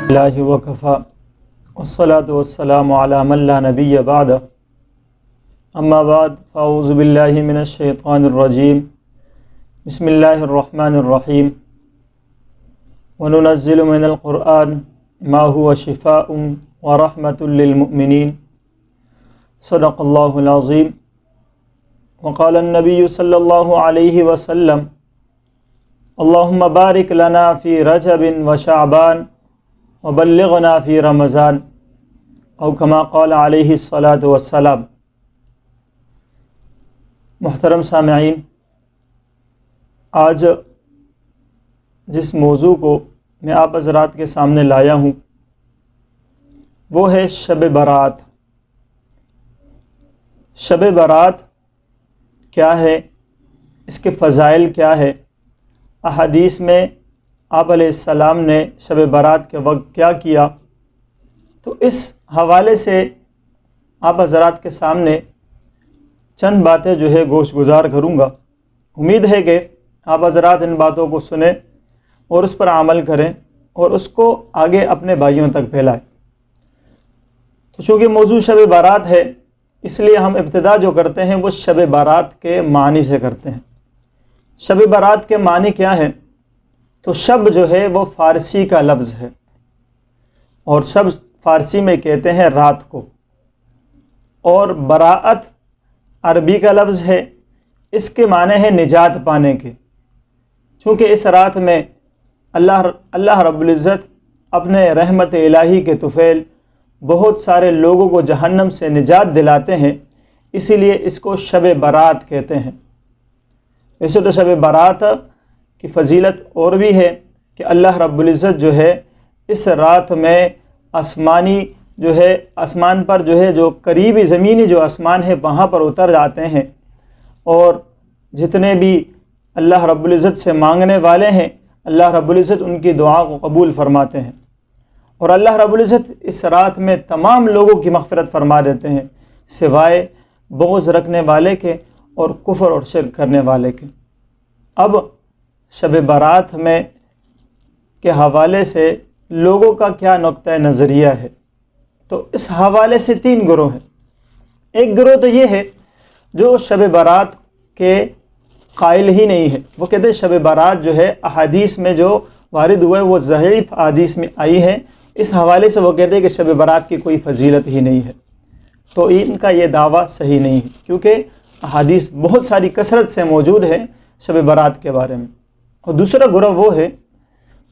اللہ وکفا والصلاة والسلام علی من لا نبی بعد اما بعد فاعوذ باللہ من الشیطان الرجیم بسم اللہ الرحمن الرحیم وننزل من القرآن ما هو شفاء ورحمة للمؤمنین صدق اللہ العظیم وقال النبی صلی اللہ علیہ وسلم اللہم بارک لنا فی رجب وشعبان وبلغنا فی رمضان او کما قال علیہ الصلاۃ والسلام۔ محترم سامعین، آج جس موضوع کو میں آپ حضرات کے سامنے لایا ہوں وہ ہے شب برات۔ شب برات کیا ہے، اس کے فضائل کیا ہے، احادیث میں آپ علیہ السلام نے شب برات کے وقت کیا کیا، تو اس حوالے سے آپ حضرات کے سامنے چند باتیں جو ہے گوش گزار کروں گا۔ امید ہے کہ آپ حضرات ان باتوں کو سنیں اور اس پر عمل کریں اور اس کو آگے اپنے بھائیوں تک پھیلائیں۔ تو چونکہ موضوع شب برات ہے، اس لیے ہم ابتدا جو کرتے ہیں وہ شب برات کے معنی سے کرتے ہیں۔ شب برات کے معنی کیا ہے؟ تو شب جو ہے وہ فارسی کا لفظ ہے، اور شب فارسی میں کہتے ہیں رات کو، اور براءت عربی کا لفظ ہے، اس کے معنی ہے نجات پانے کے۔ چونکہ اس رات میں اللہ رب العزت اپنے رحمت الہی کے طفیل بہت سارے لوگوں کو جہنم سے نجات دلاتے ہیں، اسی لیے اس کو شب برات کہتے ہیں۔ ویسے تو شب برات کی فضیلت اور بھی ہے کہ اللہ رب العزت جو ہے اس رات میں آسمان پر جو ہے جو قریبی زمینی جو آسمان ہے وہاں پر اتر جاتے ہیں، اور جتنے بھی اللہ رب العزت سے مانگنے والے ہیں اللہ رب العزت ان کی دعا کو قبول فرماتے ہیں، اور اللہ رب العزت اس رات میں تمام لوگوں کی مغفرت فرما دیتے ہیں سوائے بغض رکھنے والے کے اور کفر اور شرک کرنے والے کے۔ اب شب برات میں کے حوالے سے لوگوں کا کیا نقطہ نظریہ ہے، تو اس حوالے سے 3 گروہ ہیں۔ ایک گروہ تو یہ ہے جو شب برات کے قائل ہی نہیں ہے، وہ کہتے ہیں شب برات جو ہے احادیث میں جو وارد ہوئے وہ ضعیف احادیث میں آئی ہے، اس حوالے سے وہ کہتے ہیں کہ شب برات کی کوئی فضیلت ہی نہیں ہے۔ تو ان کا یہ دعویٰ صحیح نہیں ہے، کیونکہ احادیث بہت ساری کثرت سے موجود ہے شب برات کے بارے میں۔ اور دوسرا گروہ وہ ہے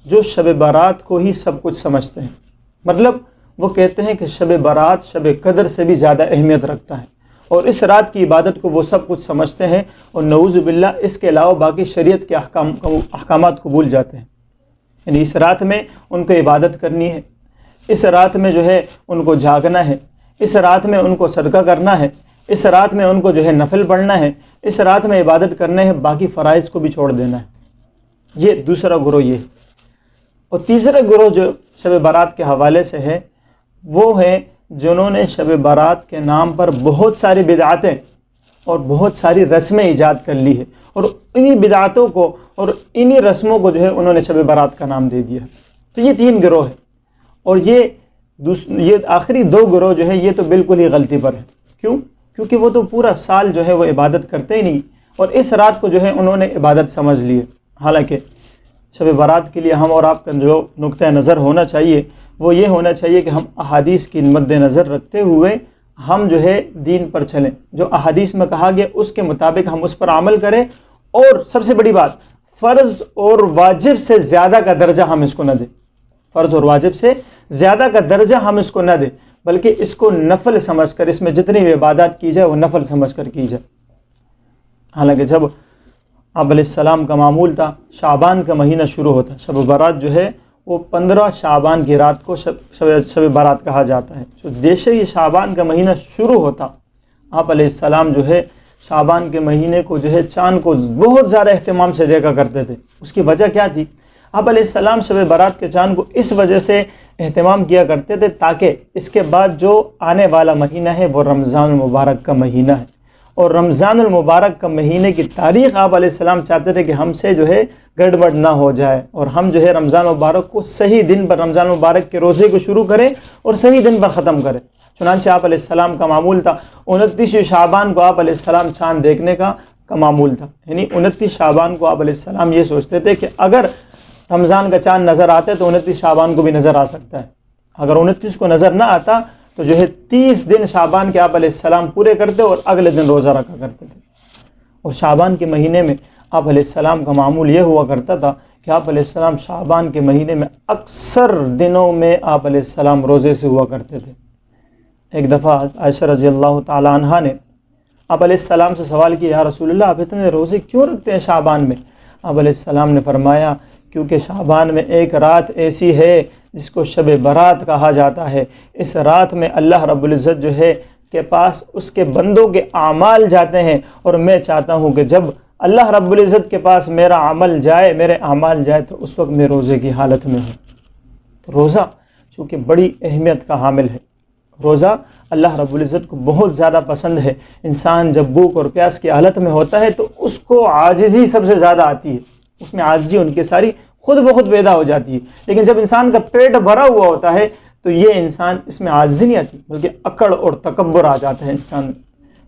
جو شب برات کو ہی سب کچھ سمجھتے ہیں، مطلب وہ کہتے ہیں کہ شب برات شب قدر سے بھی زیادہ اہمیت رکھتا ہے، اور اس رات کی عبادت کو وہ سب کچھ سمجھتے ہیں، اور نعوذ باللہ اس کے علاوہ باقی شریعت کے احکامات کو بھول جاتے ہیں۔ یعنی اس رات میں ان کو عبادت کرنی ہے، اس رات میں جو ہے ان کو جاگنا ہے، اس رات میں ان کو صدقہ کرنا ہے، اس رات میں ان کو جو ہے نفل پڑھنا ہے، اس رات میں عبادت کرنے ہے، باقی فرائض کو بھی چھوڑ دینا ہے۔ یہ دوسرا گروہ یہ ہے۔ اور تیسرا گروہ جو شب برات کے حوالے سے ہے وہ ہے جنہوں نے شب برات کے نام پر بہت ساری بدعتیں اور بہت ساری رسمیں ایجاد کر لی ہے، اور انہی بدعتوں کو اور انہی رسموں کو جو ہے انہوں نے شب برات کا نام دے دیا ہے۔ تو یہ 3 گروہ ہیں، اور یہ آخری 2 گروہ جو ہے یہ تو بالکل ہی غلطی پر ہے۔ کیوں؟ کیونکہ وہ تو پورا سال جو ہے وہ عبادت کرتے ہی نہیں، اور اس رات کو جو ہے انہوں نے عبادت سمجھ لی ہے۔ حالانکہ شب برات کے لیے ہم اور آپ کا جو نقطہ نظر ہونا چاہیے وہ یہ ہونا چاہیے کہ ہم احادیث کی مد نظر رکھتے ہوئے ہم جو ہے دین پر چلیں، جو احادیث میں کہا گیا اس کے مطابق ہم اس پر عمل کریں، اور سب سے بڑی بات فرض اور واجب سے زیادہ کا درجہ ہم اس کو نہ دیں، فرض اور واجب سے زیادہ کا درجہ ہم اس کو نہ دیں، بلکہ اس کو نفل سمجھ کر، اس میں جتنی بھی عبادات کی جائے وہ نفل سمجھ کر کی جائے۔ حالانکہ جب آپ علیہ السلام کا معمول تھا شعبان کا مہینہ شروع ہوتا، شب برات جو ہے وہ 15 شعبان کی رات کو شب برات کہا جاتا ہے۔ جو جیسے ہی شعبان کا مہینہ شروع ہوتا آپ علیہ السلام جو ہے شعبان کے مہینے کو جو ہے چاند کو بہت زیادہ اہتمام سے دیکھا کرتے تھے۔ اس کی وجہ کیا تھی؟ آپ علیہ السلام شب برات کے چاند کو اس وجہ سے اہتمام کیا کرتے تھے تاکہ اس کے بعد جو آنے والا مہینہ ہے وہ رمضان المبارک کا مہینہ ہے، اور رمضان المبارک کا مہینے کی تاریخ آپ علیہ السلام چاہتے تھے کہ ہم سے جو ہے گڑبڑ نہ ہو جائے، اور ہم جو ہے رمضان المبارک کو صحیح دن پر رمضان المبارک کے روزے کو شروع کریں اور صحیح دن پر ختم کریں۔ چنانچہ آپ علیہ السلام کا معمول تھا 29 شعبان کو آپ علیہ السلام چاند دیکھنے کا معمول تھا، یعنی 29 شعبان کو آپ علیہ السلام یہ سوچتے تھے کہ اگر رمضان کا چاند نظر آتا ہے تو 29 شعبان کو بھی نظر آ سکتا ہے، اگر 29 کو نظر نہ آتا تو جو ہے 30 دن شعبان کے آپ علیہ السلام پورے کرتے اور اگلے دن روزہ رکھا کرتے تھے۔ اور شعبان کے مہینے میں آپ علیہ السلام کا معمول یہ ہوا کرتا تھا کہ آپ علیہ السلام شعبان کے مہینے میں اکثر دنوں میں آپ علیہ السلام روزے سے ہوا کرتے تھے۔ ایک دفعہ عائشہ رضی اللہ تعالی عنہا نے آپ علیہ السلام سے سوال کیا، یا رسول اللہ آپ اتنے روزے کیوں رکھتے ہیں شعبان میں؟ آپ علیہ السلام نے فرمایا کیونکہ شعبان میں ایک رات ایسی ہے جس کو شب برات کہا جاتا ہے، اس رات میں اللہ رب العزت جو ہے کے پاس اس کے بندوں کے اعمال جاتے ہیں، اور میں چاہتا ہوں کہ جب اللہ رب العزت کے پاس میرا عمل جائے، میرے اعمال جائے، تو اس وقت میں روزے کی حالت میں ہوں۔ تو روزہ چونکہ بڑی اہمیت کا حامل ہے، روزہ اللہ رب العزت کو بہت زیادہ پسند ہے۔ انسان جب بھوک اور پیاس کی حالت میں ہوتا ہے تو اس کو عاجزی سب سے زیادہ آتی ہے، اس میں عاجزی ان کی ساری خود بخود پیدا ہو جاتی ہے، لیکن جب انسان کا پیٹ بھرا ہوا ہوتا ہے تو یہ انسان اس میں عاجزی نہیں آتی بلکہ اکڑ اور تکبر آ جاتا ہے انسان میں۔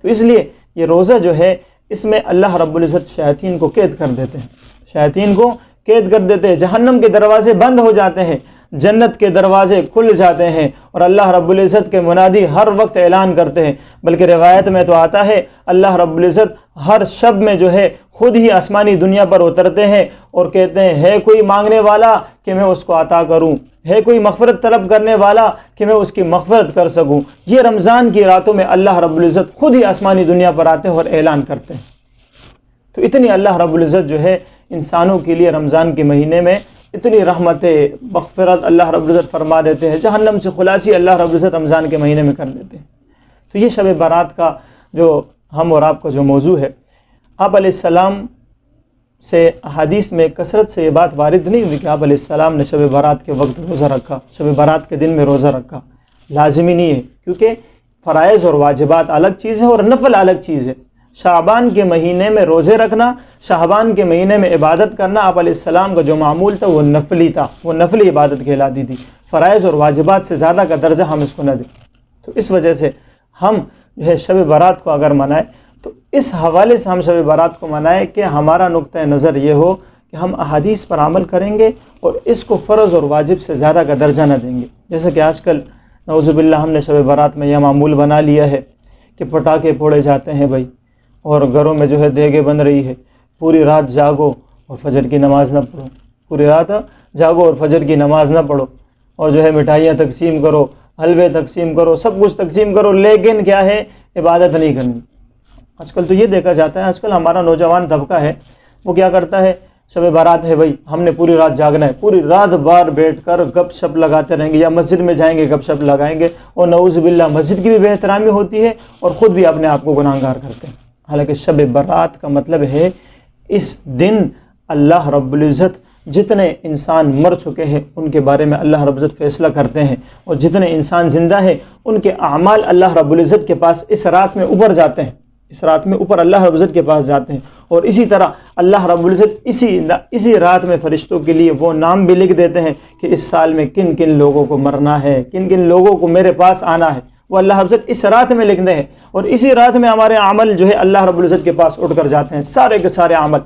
تو اس لیے یہ روزہ جو ہے اس میں اللہ رب العزت شیاطین کو قید کر دیتے ہیں، شیاطین کو قید کر دیتے ہیں، جہنم کے دروازے بند ہو جاتے ہیں، جنت کے دروازے کھل جاتے ہیں، اور اللہ رب العزت کے منادی ہر وقت اعلان کرتے ہیں۔ بلکہ روایت میں تو آتا ہے اللہ رب العزت ہر شب میں جو ہے خود ہی آسمانی دنیا پر اترتے ہیں اور کہتے ہیں ہے کوئی مانگنے والا کہ میں اس کو عطا کروں، ہے کوئی مغفرت طلب کرنے والا کہ میں اس کی مغفرت کر سکوں۔ یہ رمضان کی راتوں میں اللہ رب العزت خود ہی آسمانی دنیا پر آتے ہیں اور اعلان کرتے ہیں۔ تو اتنی اللہ رب العزت جو ہے انسانوں کے لیے رمضان کے مہینے میں اتنی رحمتیں، مغفرت اللہ رب العزت فرما دیتے ہیں، جہنم سے خلاصی اللہ رب العزت رمضان کے مہینے میں کر دیتے ہیں۔ تو یہ شب برات کا جو ہم اور آپ کا جو موضوع ہے، آپ علیہ السلام سے احادیث میں کثرت سے یہ بات وارد نہیں ہوئی کہ آپ علیہ السلام نے شب برات کے وقت روزہ رکھا، شب برات کے دن میں روزہ رکھا، لازمی نہیں ہے، کیونکہ فرائض اور واجبات الگ چیز ہے اور نفل الگ چیز ہے۔ شعبان کے مہینے میں روزے رکھنا، شعبان کے مہینے میں عبادت کرنا آپ علیہ السلام کا جو معمول تھا وہ نفلی تھا، وہ نفلی عبادت کہلاتی تھی، فرائض اور واجبات سے زیادہ کا درجہ ہم اس کو نہ دیں۔ تو اس وجہ سے ہم جو ہے شب برات کو اگر منائیں تو اس حوالے سے ہم شب برات کو منائیں کہ ہمارا نقطہ نظر یہ ہو کہ ہم احادیث پر عمل کریں گے اور اس کو فرض اور واجب سے زیادہ کا درجہ نہ دیں گے۔ جیسے کہ آج کل نعوذ باللہ ہم نے شب برات میں یہ معمول بنا لیا ہے کہ پٹاخے پھوڑے جاتے ہیں بھائی، اور گھروں میں جو ہے دیگیں بن رہی ہے، پوری رات جاگو اور فجر کی نماز نہ پڑھو، پوری رات جاگو اور فجر کی نماز نہ پڑھو، اور جو ہے مٹھائیاں تقسیم کرو، حلوے تقسیم کرو، سب کچھ تقسیم کرو، لیکن کیا ہے عبادت نہیں کرنی۔ آج کل تو یہ دیکھا جاتا ہے، آج کل ہمارا نوجوان طبقہ ہے وہ کیا کرتا ہے، شب برات ہے بھائی ہم نے پوری رات جاگنا ہے، پوری رات بار بیٹھ کر گپ شپ لگاتے رہیں گے، یا مسجد میں جائیں گے گپ شپ لگائیں گے، اور نعوذ باللہ مسجد کی بھی بے احترامی ہوتی ہے اور خود بھی اپنے آپ کو گناہگار کرتے ہیں۔ حالانکہ شب برات کا مطلب ہے اس دن اللہ رب العزت جتنے انسان مر چکے ہیں ان کے بارے میں اللہ رب العزت فیصلہ کرتے ہیں، اور جتنے انسان زندہ ہیں ان کے اعمال اللہ رب العزت کے پاس اس رات میں اوپر جاتے ہیں، اس رات میں اوپر اللہ رب العزت کے پاس جاتے ہیں، اور اسی طرح اللہ رب العزت اسی رات میں فرشتوں کے لیے وہ نام بھی لکھ دیتے ہیں کہ اس سال میں کن کن لوگوں کو مرنا ہے، کن کن لوگوں کو میرے پاس آنا ہے، وہ اللہ رب العزت اس رات میں لکھتے ہیں، اور اسی رات میں ہمارے عمل جو ہے اللہ رب العزت کے پاس اٹھ کر جاتے ہیں، سارے کے سارے عمل،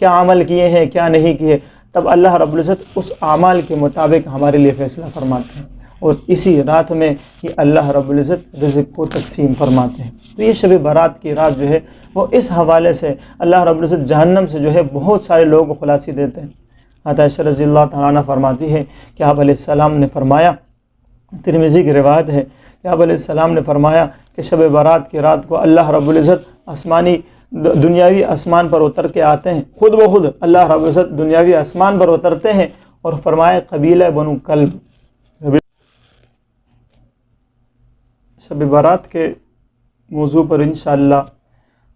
کیا عمل کیے ہیں کیا نہیں کیے، تب اللہ رب العزت اس اعمال کے مطابق ہمارے لیے فیصلہ فرماتے ہیں، اور اسی رات میں ہی اللہ رب العزت رزق کو تقسیم فرماتے ہیں۔ تو یہ شب برات کی رات جو ہے وہ اس حوالے سے اللہ رب العزت جہنم سے جو ہے بہت سارے لوگوں کو خلاصی دیتے ہیں۔ عائشہ رضی اللہ تعالیٰ عنہ فرماتی ہے کہ آپ علیہ السلام نے فرمایا، ترمذی کی روایت ہے کہ آپ علیہ السلام نے فرمایا کہ شب برات کی رات کو اللہ رب العزت دنیاوی آسمان پر اتر کے آتے ہیں، خود بخود اللہ رب العزت دنیاوی آسمان پر اترتے ہیں اور فرمایا قبیلہ بنو کلب۔ شب برات کے موضوع پر انشاءاللہ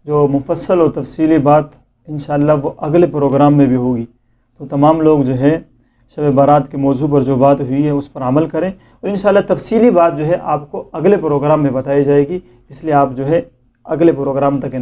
جو مفصل و تفصیلی بات انشاءاللہ وہ اگلے پروگرام میں بھی ہوگی، تو تمام لوگ جو ہے شب بارات کے موضوع پر جو بات ہوئی ہے اس پر عمل کریں، اور انشاءاللہ تفصیلی بات جو ہے آپ کو اگلے پروگرام میں بتائی جائے گی، اس لیے آپ جو ہے اگلے پروگرام تک